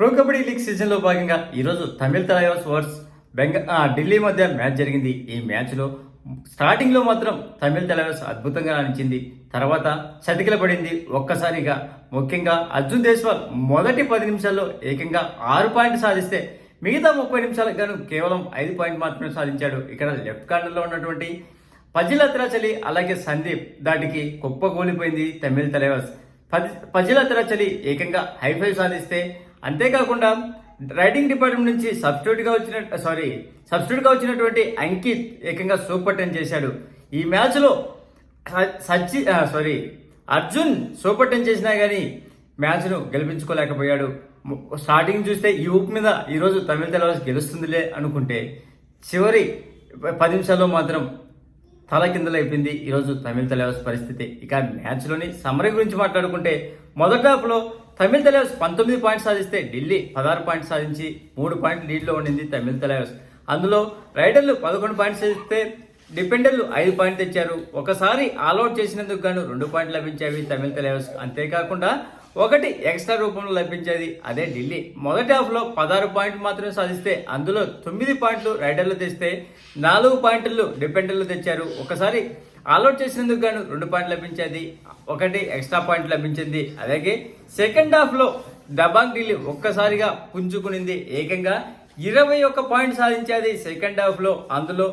Pro kabaddi league సీజన్లో భాగంగా ఈరోజు తమిళ తలైవాస్ వర్స్ ఢిల్లీ మధ్య మ్యాచ్ జరిగింది. ఈ మ్యాచ్లో స్టార్టింగ్లో మాత్రం తమిళ తలైవాస్ అద్భుతంగా రాణించింది. తర్వాత చతికిల పడింది ఒక్కసారిగా. ముఖ్యంగా అర్జున్ దేశ్వాల్ మొదటి 10 నిమిషాల్లో ఏకంగా 6 పాయింట్లు సాధిస్తే మిగతా 30 నిమిషాలకు గాను కేవలం 5 పాయింట్ మాత్రమే సాధించాడు. ఇక్కడ లెఫ్ట్ కార్నర్లో ఉన్నటువంటి పజిల తిరాచలి అలాగే సందీప్ దాటికి కుప్పకూలిపోయింది తమిళ తలైవాస్. పజిల తిరాచలి ఏకంగా హైఫై సాధిస్తే, అంతేకాకుండా రైడింగ్ డిపార్ట్మెంట్ నుంచి సబ్స్టిట్యూట్గా వచ్చినటువంటి అంకిత్ ఏకంగా సూపర్ 10 చేశాడు. ఈ మ్యాచ్లో అర్జున్ సూపర్ 10 చేసినా కానీ మ్యాచ్ను గెలిపించుకోలేకపోయాడు. స్టార్టింగ్ చూస్తే ఈ ఊపు మీద ఈరోజు తమిళ తలైవాస్ గెలుస్తుందిలే అనుకుంటే చివరి 10 నిమిషాల్లో మాత్రం తల కిందలైపోయింది ఈరోజు తమిళ తలైవాస్ పరిస్థితి. ఇక మ్యాచ్లోని సమరీ గురించి మాట్లాడుకుంటే మొదటి హాఫ్లో తమిళ తలైవాస్ 19 పాయింట్స్ సాధిస్తే ఢిల్లీ 16 పాయింట్స్ సాధించి 3 పాయింట్లు లీడ్లో ఉండింది తమిళ తలైవాస్. అందులో రైడర్లు 11 పాయింట్స్ సాధిస్తే డిఫెండర్లు 5 పాయింట్లు తెచ్చారు. ఒకసారి ఆల్అౌట్ చేసినందుకు గాను 2 పాయింట్లు లభించేవి తమిళ తలైవాస్. అంతేకాకుండా 1 ఎక్స్ట్రా రూపంలో లభించేది అదే ఢిల్లీ. మొదటి హాఫ్లో 16 పాయింట్లు మాత్రమే సాధిస్తే అందులో 9 పాయింట్లు రైడర్లు తెస్తే 4 పాయింట్లు డిఫెండర్లు తెచ్చారు. ఒకసారి ఆల్అౌట్ చేసినందుకు గాను 2 పాయింట్లు లభించేది, 1 ఎక్స్ట్రా పాయింట్ లభించింది. అలాగే సెకండ్ హాఫ్లో దబాంగ్ ఢిల్లీ ఒక్కసారిగా పుంజుకునింది. ఏకంగా 21 పాయింట్ సాధించేది సెకండ్ హాఫ్లో. అందులో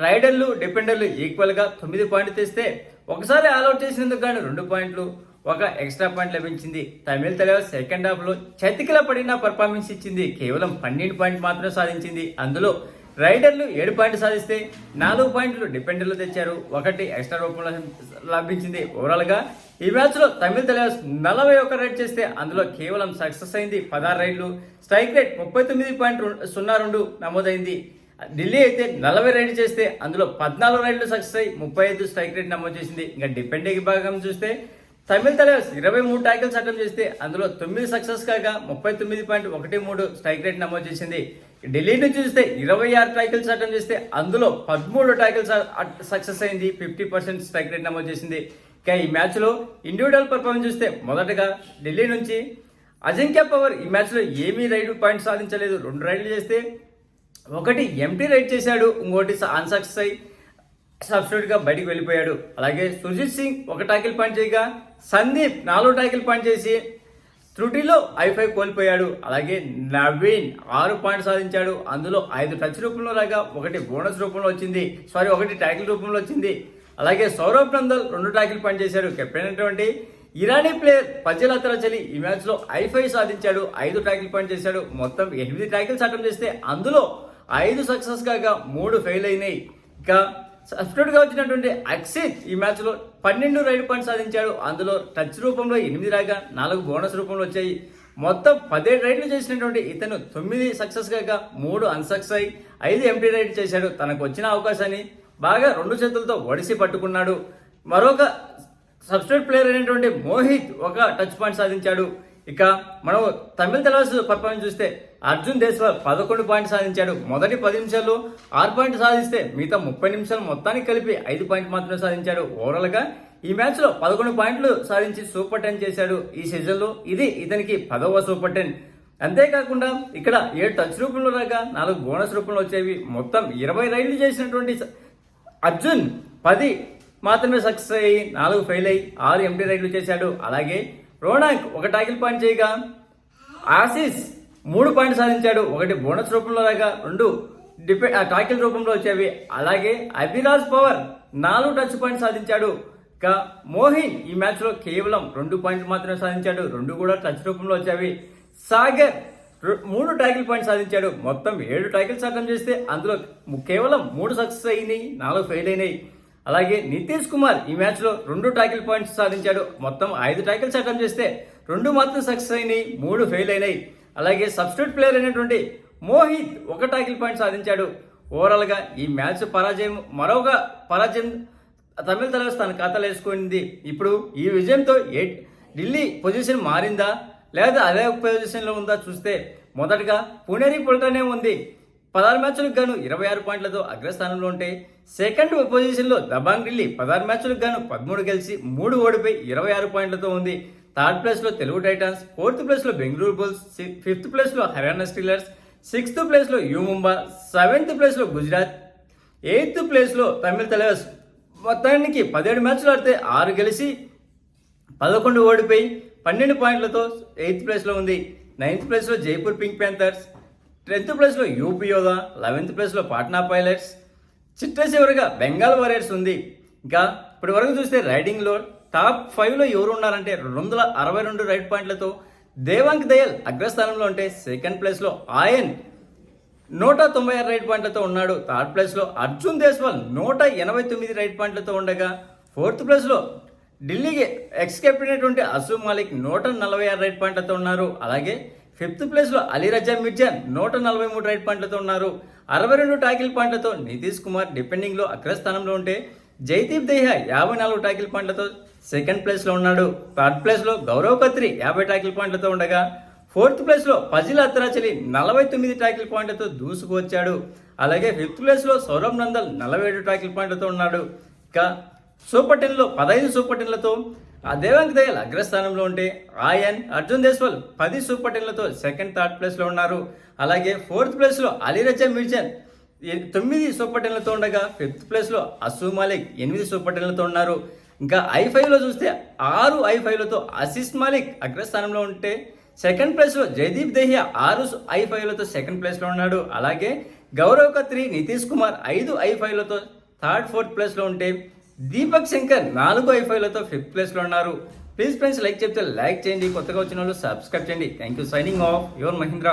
రైడర్లు డిఫెండర్లు ఈక్వల్గా 9 పాయింట్లు తెస్తే ఒకసారి ఆల్అౌట్ చేసినందుకు గాను 2 పాయింట్లు, 1 ఎక్స్ట్రా పాయింట్ లభించింది. తమిళ తలైవాస్ సెకండ్ హాఫ్లో చతికిల పడిన పర్ఫార్మెన్స్ ఇచ్చింది. కేవలం 12 పాయింట్ మాత్రమే సాధించింది. అందులో రైడర్లు 7 పాయింట్లు సాధిస్తే 4 పాయింట్లు డిఫెండర్లు తెచ్చారు, 1 ఎక్స్ట్రా రూపంలో లభించింది. ఓవరాల్గా ఈ మ్యాచ్లో తమిళ తలైవాస్ 41 రైడ్ చేస్తే అందులో కేవలం సక్సెస్ అయింది 16 రైడ్లు. స్ట్రైక్ రేట్ 39.02 నమోదైంది. ఢిల్లీ అయితే 40 రైడ్ చేస్తే అందులో 14 రైడ్లు సక్సెస్ అయ్యి 35 స్ట్రైక్ రేట్ నమోదు చేసింది. ఇంకా డిఫెండింగ్ విభాగం చూస్తే తమిళ తలైవాస్ 23 ట్యాకిల్స్ అటెంప్ట్ చేస్తే అందులో 9 సక్సెస్ కాగా 39.13 స్ట్రైక్ రేట్ నమోదు చేసింది. ఢిల్లీ నుంచి చూస్తే 26 ట్యాకిల్స్ అటెంప్ట్ చేస్తే అందులో 13 ట్యాకిల్స్ సక్సెస్ అయింది, 50% స్ట్రైక్ రేట్ నమోదు చేసింది. ఇక ఈ మ్యాచ్లో ఇండివిజువల్ పర్ఫార్మెన్స్ చూస్తే మొదటగా ఢిల్లీ నుంచి అజింక్య పవర్ ఈ మ్యాచ్లో ఏమీ రైడ్ పాయింట్ సాధించలేదు. 2 రైడ్లు చేస్తే 1 ఎంటీ రైడ్ చేశాడు, ఇంకోటి అన్సక్సెస్ అయి సబ్స్టిట్యూట్గా బయటికి వెళ్ళిపోయాడు. అలాగే సుజిత్ సింగ్ 1 టాకిల్ పాయింట్ చేయగా సందీప్ 4 టాకిల్ పాయింట్ చేసి త్రుటిలో ఐ5 కోల్పోయాడు. అలాగే నవీన్ 6 పాయింట్ సాధించాడు. అందులో 5 టచ్ రూపంలో రాగా 1 బోనస్ రూపంలో వచ్చింది, 1 టాకిల్ రూపంలో వచ్చింది. అలాగే సౌరవ్ నందల్ 2 టాకిల్ పాయింట్ చేశాడు. కెప్టెన్ అయినటువంటి ఇరానీ ప్లేయర్ పజిల తిరాచలి ఈ మ్యాచ్లో ఐ5 సాధించాడు, 5 టాకిల్ పాయింట్ చేశాడు. మొత్తం 8 టాకిల్స్ అటెంప్ట్ చేస్తే అందులో 5 సక్సెస్ కాగా 3 ఫెయిల్ అయినాయి. ఇక సబ్స్టిట్యూట్గా వచ్చినటువంటి అక్షిత్ ఈ మ్యాచ్లో 12 రైడ్ పాయింట్ సాధించాడు. అందులో టచ్ రూపంలో 8 రాగా 4 బోనస్ రూపంలో వచ్చాయి. మొత్తం 17 రైడ్లు చేసినటువంటి ఇతను 9 సక్సెస్ కాగా 3 అన్సక్సెస్ అయి 5 ఎంటీ రైడ్ చేశాడు. తనకు వచ్చిన అవకాశాన్ని బాగా 2 చేతులతో ఒడిసి పట్టుకున్నాడు. మరొక సబ్స్టిట్యూట్ ప్లేయర్ అయినటువంటి మోహిత్ 1 టచ్ పాయింట్ సాధించాడు. ఇక మనం తమిళ తలైవాస్ పర్ఫార్మెన్స్ చూస్తే అర్జున్ దేశ్వాల్ 11 పాయింట్ సాధించాడు. మొదటి 10 నిమిషాల్లో 6 పాయింట్ సాధిస్తే మిగతా 30 నిమిషాలు మొత్తానికి కలిపి 5 పాయింట్ మాత్రమే సాధించాడు. ఓవరాల్గా ఈ మ్యాచ్లో 11 పాయింట్లు సాధించి సూపర్ 10 చేశాడు ఈ సీజన్లో. ఇది ఇతనికి 10వ సూపర్ 10. అంతేకాకుండా ఇక్కడ 7 టచ్ రూపంలో రాగా 4 బోనస్ రూపంలో వచ్చేవి. మొత్తం 20 రైడ్లు చేసినటువంటి అర్జున్ 10 మాత్రమే సక్సెస్ అయ్యి 4 ఫెయిల్ అయ్యి 6 ఎంటీ రైడ్లు చేశాడు. అలాగే రోనాక్ 1 టాకిల్ పాయింట్ చేయగా ఆశీస్ 3 పాయింట్ సాధించాడు, 1 బోనస్ రూపంలో రాగా 2 టాకిల్ రూపంలో వచ్చేవి. అలాగే అభిరాజ్ పవర్ 4 టచ్ పాయింట్ సాధించాడు. ఇక మోహిన్ ఈ మ్యాచ్లో కేవలం 2 పాయింట్లు మాత్రమే సాధించాడు, 2 కూడా టచ్ రూపంలో వచ్చేవి. సాగర్ 3 టాకిల్ పాయింట్ సాధించాడు. మొత్తం 7 టాకిల్స్ అటెంప్ట్ చేస్తే అందులో కేవలం 3 సక్సెస్ అయినాయి, 4 ఫెయిల్ అయినాయి. అలాగే నితీష్ కుమార్ ఈ మ్యాచ్లో 2 టాకిల్ పాయింట్స్ సాధించాడు. మొత్తం 5 టాకిల్స్ అటెంప్ట్ చేస్తే 2 మాత్రం సక్సెస్ అయినాయి, 3 ఫెయిల్ అయినాయి. అలాగే సబ్స్టిట్యూట్ ప్లేయర్ అయినటువంటి మోహిత్ 1 టాకిల్ పాయింట్ సాధించాడు. ఓవరాల్గా ఈ మ్యాచ్ మరొక పరాజయం తమిళ తలైవాస్ తన ఖాతాలో వేసుకుంది. ఇప్పుడు ఈ విజయంతో ఢిల్లీ పొజిషన్ మారిందా లేదా అదే పొజిషన్లో ఉందా చూస్తే మొదటగా పుణేరి పుల్టనే ఉంది. 16 మ్యాచ్లకు గాను 26 పాయింట్లతో అగ్రస్థానంలో ఉంటే సెకండ్ పొజిషన్లో దబాంగ్ ఢిల్లీ 16 మ్యాచ్లకు గాను 13 గెలిచి 3 ఓడిపోయి 26 పాయింట్లతో ఉంది. థర్డ్ ప్లేస్లో తెలుగు టైటన్స్, ఫోర్త్ ప్లేస్లో బెంగళూరు బుల్స్, ఫిఫ్త్ ప్లేస్లో హర్యానా స్టీలర్స్, సిక్స్త్ ప్లేస్లో యూ ముంబా, సెవెంత్ ప్లేస్లో గుజరాత్, ఎయిత్ ప్లేస్లో తమిళ తలవాస్. మొత్తానికి 17 మ్యాచ్లు ఆడితే 6 గెలిచి 11 ఓడిపోయి 12 పాయింట్లతో ఎయిత్ ప్లేస్లో ఉంది. నైన్త్ ప్లేస్లో జైపూర్ పింక్ ప్యాంథర్స్, 10th ప్లేస్లో యూపీ యోధా, 11th ప్లేస్లో పాట్నా పైలట్స్, చిట్ట చివరిగా బెంగాల్ వారియర్స్ ఉంది. ఇంకా ఇప్పటి వరకు చూస్తే రైడింగ్లో టాప్ 5లో ఎవరు ఉన్నారంటే 262 రైట్ పాయింట్లతో దేవాంక్ దయాల్ అగ్రస్థానంలో ఉంటే, సెకండ్ ప్లేస్లో ఆయన్ 196 రైట్ పాయింట్లతో ఉన్నాడు. థర్డ్ ప్లేస్లో అర్జున్ దేశ్వాల్ 189 రైట్ పాయింట్లతో ఉండగా, ఫోర్త్ ప్లేస్లో ఢిల్లీకి ఎక్స్ కెప్టెన్ అయినటువంటి అసూ మాలిక్ 146 రైట్ పాయింట్లతో ఉన్నారు. అలాగే ఫిఫ్త్ ప్లేస్లో అలీ రజా మిర్జా 143 రైట్ పాయింట్లతో ఉన్నారు. 62 టాకిల్ పాయింట్లతో నితీష్ కుమార్ డిపెండింగ్లో అగ్రస్థానంలో ఉంటే, జైదీప్ దహియా 54 టాకిల్ పాయింట్లతో సెకండ్ ప్లేస్లో ఉన్నాడు. థర్డ్ ప్లేస్లో గౌరవ్ ఖత్రి 50 టాకిల్ పాయింట్లతో ఉండగా, ఫోర్త్ ప్లేస్లో ఫజిల్ అత్రాచలి 49 టాకిల్ పాయింట్లతో దూసుకు వచ్చాడు. అలాగే ఫిఫ్త్ ప్లేస్లో సౌరభ్ నందల్ 47 టాకిల్ పాయింట్లతో ఉన్నాడు. ఇక సూపర్ 10లో 15 సూపర్ 10లతో దేవాంక్ దయాల్ అగ్రస్థానంలో ఉంటే, ఆయన్, అర్జున్ దేశ్వాల్ 10 సూపర్ 10లతో సెకండ్ థర్డ్ ప్లేస్లో ఉన్నారు. అలాగే ఫోర్త్ ప్లేస్లో అలీ రజా మిర్జా 9 సూపర్ 10లతో ఉండగా, ఫిఫ్త్ ప్లేస్లో అసూ మాలిక్ 8 సూపర్ 10లతో ఉన్నారు. ఇంకా ఐ5లో చూస్తే 6 ఐ5లతో ఆసిస్ మాలిక్ అగ్రస్థానంలో ఉంటే, సెకండ్ ప్లేస్లో జైదీప్ దహియా 6 ఐ5లతో సెకండ్ ప్లేస్లో ఉన్నాడు. అలాగే గౌరవ్ ఖత్రి, నితీష్ కుమార్ 5 ఐ5లతో థర్డ్ ఫోర్త్ ప్లేస్లో ఉంటే, దీపక్ శంకర్ 4 ఐ5లతో ఫిఫ్త్ ప్లేస్లో ఉన్నారు. ప్లీజ్ ఫ్రెండ్స్, లైక్ చెప్తే లైక్ చేయండి, కొత్తగా వచ్చిన వాళ్ళు సబ్స్క్రైబ్ చేయండి. Thank you. Signing off your Mahindra.